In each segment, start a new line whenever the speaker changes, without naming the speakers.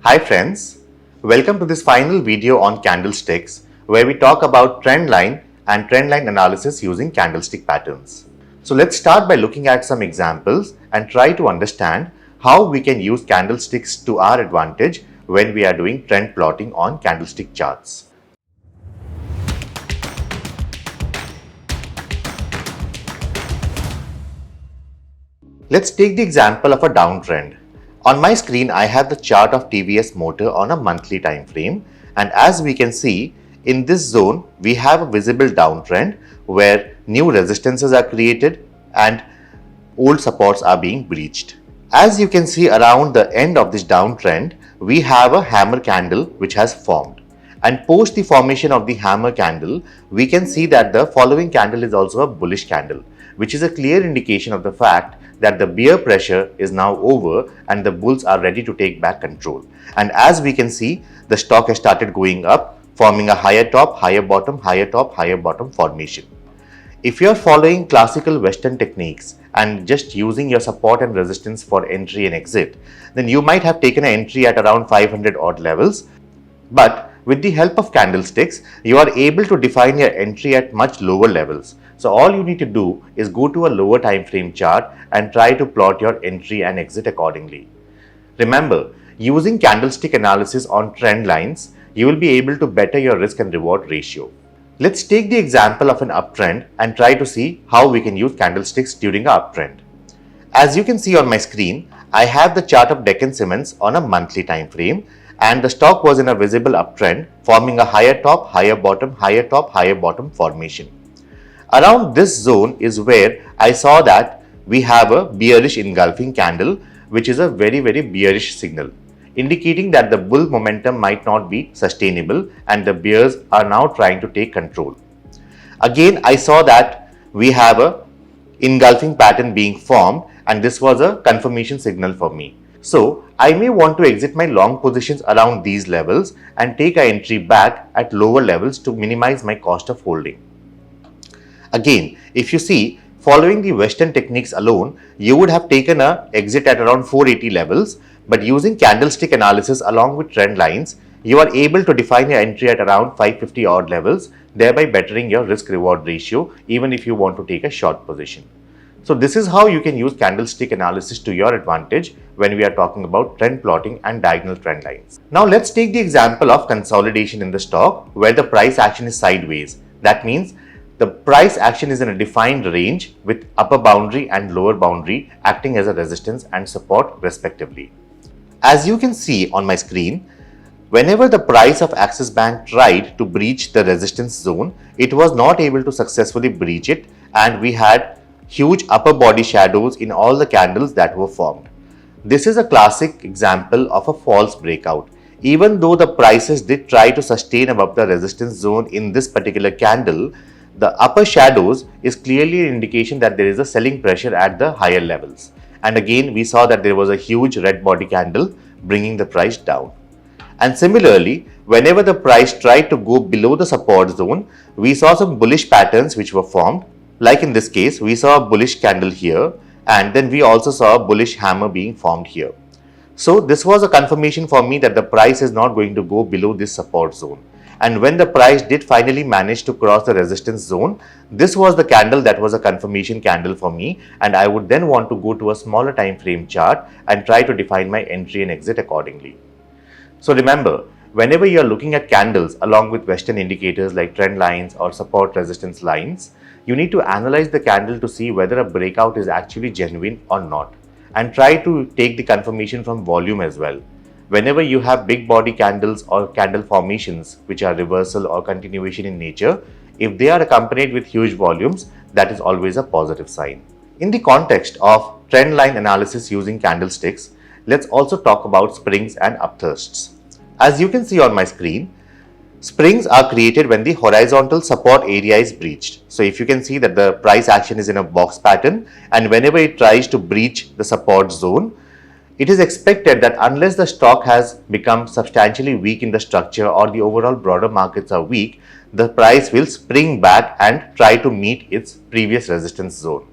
Hi friends, welcome to this final video on candlesticks where we talk about trendline and trendline analysis using candlestick patterns. So let's start by looking at some examples and try to understand how we can use candlesticks to our advantage when we are doing trend plotting on candlestick charts. Let's take the example of a downtrend. On my screen, I have the chart of TVS Motor on a monthly time frame, and as we can see, in this zone, we have a visible downtrend where new resistances are created and old supports are being breached. As you can see around the end of this downtrend, we have a hammer candle which has formed. And post the formation of the hammer candle, we can see that the following candle is also a bullish candle, which is a clear indication of the fact that the bear pressure is now over and the bulls are ready to take back control. And as we can see, the stock has started going up, forming a higher top, higher bottom, higher top, higher bottom formation. If you are following classical Western techniques and just using your support and resistance for entry and exit, then you might have taken an entry at around 500 odd levels. But with the help of candlesticks, you are able to define your entry at much lower levels. So all you need to do is go to a lower time frame chart and try to plot your entry and exit accordingly. Remember, using candlestick analysis on trend lines, you will be able to better your risk and reward ratio. Let's take the example of an uptrend and try to see how we can use candlesticks during an uptrend. As you can see on my screen, I have the chart of Deccan Cements on a monthly time frame, and the stock was in a visible uptrend, forming a higher top, higher bottom, higher top, higher bottom formation. Around this zone is where I saw that we have a bearish engulfing candle, which is a very bearish signal, indicating that the bull momentum might not be sustainable and the bears are now trying to take control. Again, I saw that we have a engulfing pattern being formed, and this was a confirmation signal for me. So I may want to exit my long positions around these levels and take an entry back at lower levels to minimize my cost of holding. Again, if you see, following the Western techniques alone, you would have taken an exit at around 480 levels, but using candlestick analysis along with trend lines, you are able to define your entry at around 550 odd levels, thereby bettering your risk reward ratio even if you want to take a short position. So this is how you can use candlestick analysis to your advantage when we are talking about trend plotting and diagonal trend lines. Now let's take the example of consolidation in the stock where the price action is sideways. That means the price action is in a defined range with upper boundary and lower boundary acting as a resistance and support respectively. As you can see on my screen, whenever the price of Axis Bank tried to breach the resistance zone, it was not able to successfully breach it, and we had huge upper body shadows in all the candles that were formed. This is a classic example of a false breakout. Even though the prices did try to sustain above the resistance zone in this particular candle, the upper shadows is clearly an indication that there is a selling pressure at the higher levels. And again, we saw that there was a huge red body candle bringing the price down. And similarly, whenever the price tried to go below the support zone, we saw some bullish patterns which were formed. Like in this case, we saw a bullish candle here, and then we also saw a bullish hammer being formed here. So this was a confirmation for me that the price is not going to go below this support zone. And when the price did finally manage to cross the resistance zone, this was the candle that was a confirmation candle for me, and I would then want to go to a smaller time frame chart and try to define my entry and exit accordingly. So remember, whenever you are looking at candles along with Western indicators like trend lines or support resistance lines, you need to analyze the candle to see whether a breakout is actually genuine or not, and try to take the confirmation from volume as well. Whenever you have big body candles or candle formations which are reversal or continuation in nature, if they are accompanied with huge volumes, that is always a positive sign. In the context of trend line analysis using candlesticks, let's also talk about springs and upthrusts. As you can see on my screen, springs are created when the horizontal support area is breached. So if you can see that the price action is in a box pattern, and whenever it tries to breach the support zone, it is expected that unless the stock has become substantially weak in the structure or the overall broader markets are weak, the price will spring back and try to meet its previous resistance zone.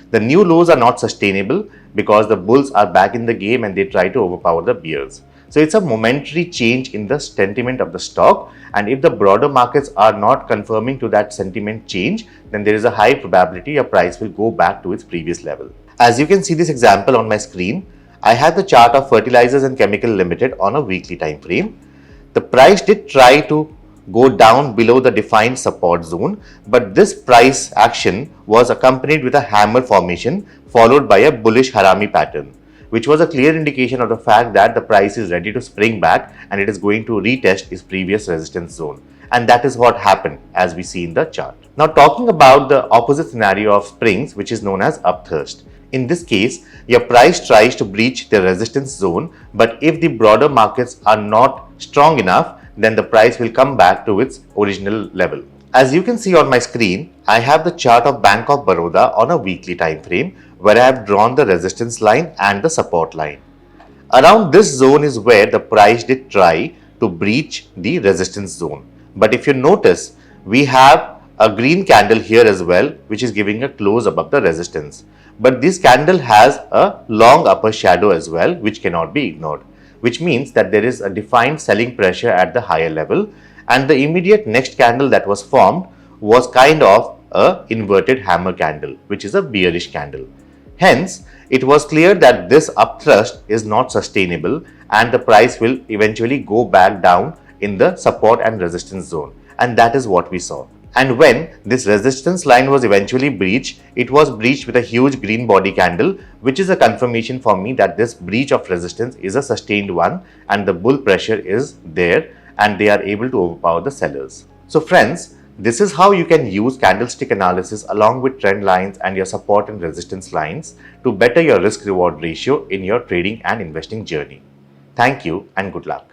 The new lows are not sustainable because the bulls are back in the game and they try to overpower the bears. So it's a momentary change in the sentiment of the stock, and if the broader markets are not confirming to that sentiment change, then there is a high probability a price will go back to its previous level. As you can see this example on my screen, I have the chart of Fertilizers and Chemical Limited on a weekly time frame. The price did try to go down below the defined support zone, but this price action was accompanied with a hammer formation followed by a bullish harami pattern, which was a clear indication of the fact that the price is ready to spring back and it is going to retest its previous resistance zone. And that is what happened as we see in the chart. Now talking about the opposite scenario of springs, which is known as upthrust. In this case, your price tries to breach the resistance zone, but if the broader markets are not strong enough, then the price will come back to its original level. As you can see on my screen, I have the chart of Bank of Baroda on a weekly time frame where I have drawn the resistance line and the support line. Around this zone is where the price did try to breach the resistance zone. But if you notice, we have a green candle here as well, which is giving a close above the resistance. But this candle has a long upper shadow as well, which cannot be ignored, which means that there is a defined selling pressure at the higher level, and the immediate next candle that was formed was kind of a inverted hammer candle, which is a bearish candle. Hence, it was clear that this upthrust is not sustainable and the price will eventually go back down in the support and resistance zone, and that is what we saw. And when this resistance line was eventually breached, it was breached with a huge green body candle, which is a confirmation for me that this breach of resistance is a sustained one and the bull pressure is there and they are able to overpower the sellers. So friends, this is how you can use candlestick analysis along with trend lines and your support and resistance lines to better your risk reward ratio in your trading and investing journey. Thank you and good luck.